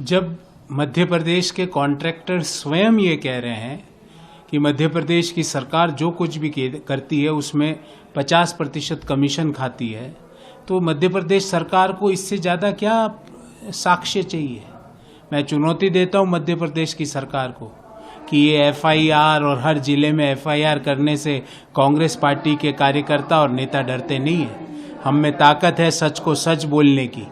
जब मध्य प्रदेश के कॉन्ट्रैक्टर स्वयं ये कह रहे हैं कि मध्य प्रदेश की सरकार जो कुछ भी करती है उसमें 50% कमीशन खाती है, तो मध्य प्रदेश सरकार को इससे ज़्यादा क्या साक्ष्य चाहिए। मैं चुनौती देता हूँ मध्य प्रदेश की सरकार को कि ये FIR और हर जिले में FIR करने से कांग्रेस पार्टी के कार्यकर्ता और नेता डरते नहीं हैं। हम में ताकत है सच को सच बोलने की।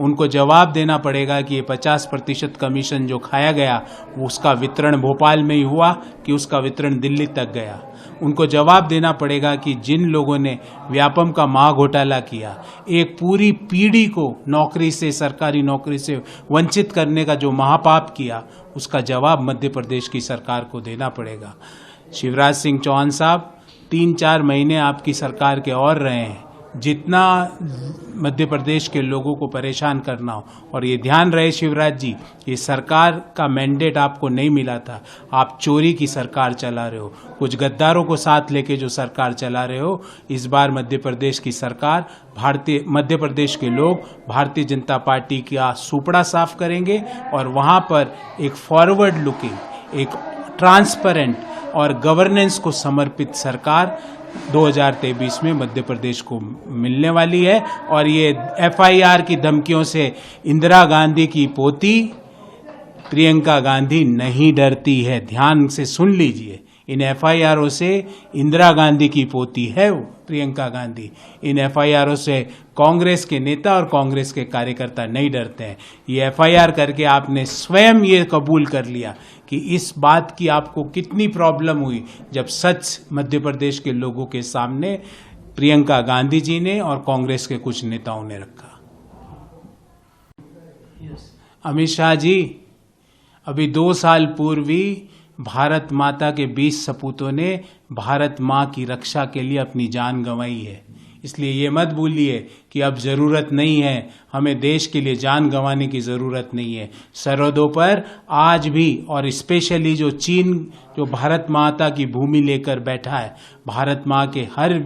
उनको जवाब देना पड़ेगा कि ये 50% कमीशन जो खाया गया उसका वितरण भोपाल में ही हुआ कि उसका वितरण दिल्ली तक गया। उनको जवाब देना पड़ेगा कि जिन लोगों ने व्यापम का महाघोटाला किया, एक पूरी पीढ़ी को नौकरी से, सरकारी नौकरी से वंचित करने का जो महापाप किया, उसका जवाब मध्य प्रदेश की सरकार को देना पड़ेगा। शिवराज सिंह चौहान साहब 3-4 महीने आपकी सरकार के और रहे हैं। जितना मध्य प्रदेश के लोगों को परेशान करना हो, और ये ध्यान रहे शिवराज जी, ये सरकार का मैंडेट आपको नहीं मिला था। आप चोरी की सरकार चला रहे हो, कुछ गद्दारों को साथ लेके जो सरकार चला रहे हो। इस बार मध्य प्रदेश की सरकार, मध्य प्रदेश के लोग भारतीय जनता पार्टी का सुपड़ा साफ करेंगे और वहाँ पर एक फॉरवर्ड लुकिंग, एक ट्रांसपेरेंट और गवर्नेंस को समर्पित सरकार 2023 में मध्य प्रदेश को मिलने वाली है। और ये FIR की धमकियों से इंदिरा गांधी की पोती प्रियंका गांधी नहीं डरती है। ध्यान से सुन लीजिए, इन FIRों से इंदिरा गांधी की पोती है वो प्रियंका गांधी। इन FIRों से कांग्रेस के नेता और कांग्रेस के कार्यकर्ता नहीं डरते हैं। ये FIR करके आपने स्वयं ये कबूल कर लिया कि इस बात की आपको कितनी प्रॉब्लम हुई जब सच मध्य प्रदेश के लोगों के सामने प्रियंका गांधी जी ने और कांग्रेस के कुछ नेताओं ने रखा। अमित शाह जी, अभी 2 साल पूर्व ही भारत माता के 20 सपूतों ने भारत माँ की रक्षा के लिए अपनी जान गंवाई है। इसलिए ये मत भूलिए कि अब ज़रूरत नहीं है, हमें देश के लिए जान गंवाने की ज़रूरत नहीं है। सरहदों पर आज भी, और स्पेशली जो चीन जो भारत माता की भूमि लेकर बैठा है, भारत माँ के हर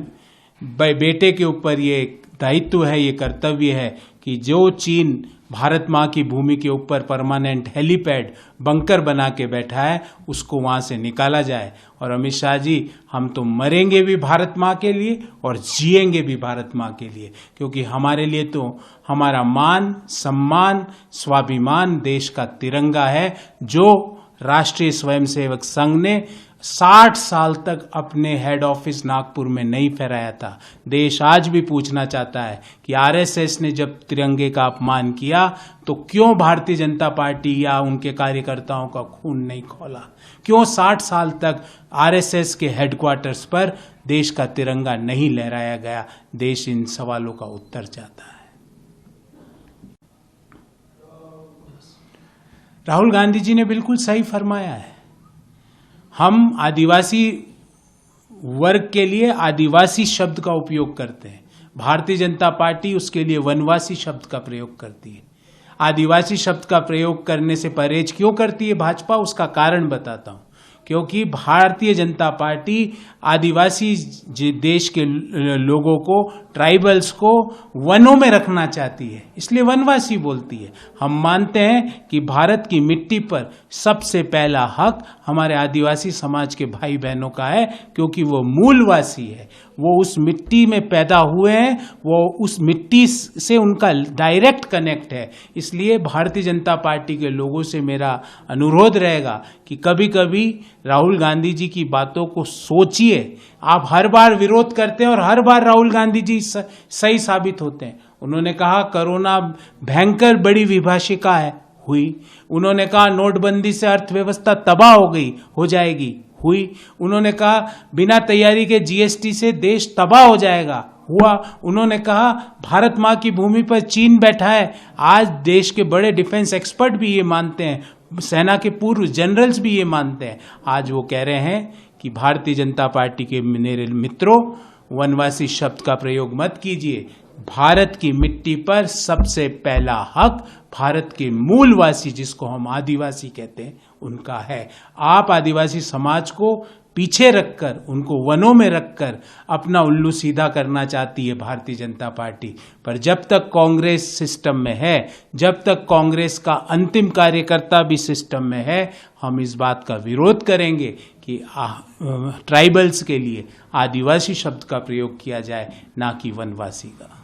बेटे के ऊपर ये दायित्व है, ये कर्तव्य है कि जो चीन भारत माँ की भूमि के ऊपर परमानेंट हेलीपैड बंकर बना के बैठा है, उसको वहाँ से निकाला जाए। और अमित शाह जी, हम तो मरेंगे भी भारत माँ के लिए और जिएंगे भी भारत माँ के लिए, क्योंकि हमारे लिए तो हमारा मान, सम्मान, स्वाभिमान देश का तिरंगा है, जो राष्ट्रीय स्वयंसेवक संघ ने 60 साल तक अपने हेड ऑफिस नागपुर में नहीं फहराया था। देश आज भी पूछना चाहता है कि RSS ने जब तिरंगे का अपमान किया तो क्यों भारतीय जनता पार्टी या उनके कार्यकर्ताओं का खून नहीं खौला, क्यों 60 साल तक RSS के हेडक्वार्टर्स पर देश का तिरंगा नहीं लहराया गया। देश इन सवालों का उत्तर चाहता है। राहुल गांधी जी ने बिल्कुल सही फरमाया है। हम आदिवासी वर्ग के लिए आदिवासी शब्द का उपयोग करते हैं, भारतीय जनता पार्टी उसके लिए वनवासी शब्द का प्रयोग करती है। आदिवासी शब्द का प्रयोग करने से परहेज क्यों करती है भाजपा, उसका कारण बताता हूं। क्योंकि भारतीय जनता पार्टी आदिवासी देश के लोगों को, ट्राइबल्स को वनों में रखना चाहती है, इसलिए वनवासी बोलती है। हम मानते हैं कि भारत की मिट्टी पर सबसे पहला हक हमारे आदिवासी समाज के भाई बहनों का है, क्योंकि वो मूलवासी है, वो उस मिट्टी में पैदा हुए हैं, वो उस मिट्टी से उनका डायरेक्ट कनेक्ट है। इसलिए भारतीय जनता पार्टी के लोगों से मेरा अनुरोध रहेगा कि कभी कभी राहुल गांधी जी की बातों को सोचिए। आप हर बार विरोध करते हैं और हर बार राहुल गांधी जी सही साबित होते हैं। उन्होंने कहा कोरोना भयंकर बड़ी विभाषिका है, हुई। उन्होंने कहा नोटबंदी से अर्थव्यवस्था तबाह हो गई, हो जाएगी, हुई। उन्होंने कहा बिना तैयारी के GST से देश तबाह हो जाएगा, हुआ। उन्होंने कहा भारत माँ की भूमि पर चीन बैठा है, आज देश के बड़े डिफेंस एक्सपर्ट भी ये मानते हैं, सेना के पूर्व जनरल्स भी ये मानते हैं। आज वो कह रहे हैं कि भारतीय जनता पार्टी के मेरे मित्रों, वनवासी शब्द का प्रयोग मत कीजिए। भारत की मिट्टी पर सबसे पहला हक भारत के मूलवासी, जिसको हम आदिवासी कहते हैं, उनका है। आप आदिवासी समाज को पीछे रखकर, उनको वनों में रखकर अपना उल्लू सीधा करना चाहती है भारतीय जनता पार्टी। पर जब तक कांग्रेस सिस्टम में है, जब तक कांग्रेस का अंतिम कार्यकर्ता भी सिस्टम में है, हम इस बात का विरोध करेंगे कि ट्राइबल्स के लिए आदिवासी शब्द का प्रयोग किया जाए, ना कि वनवासी का।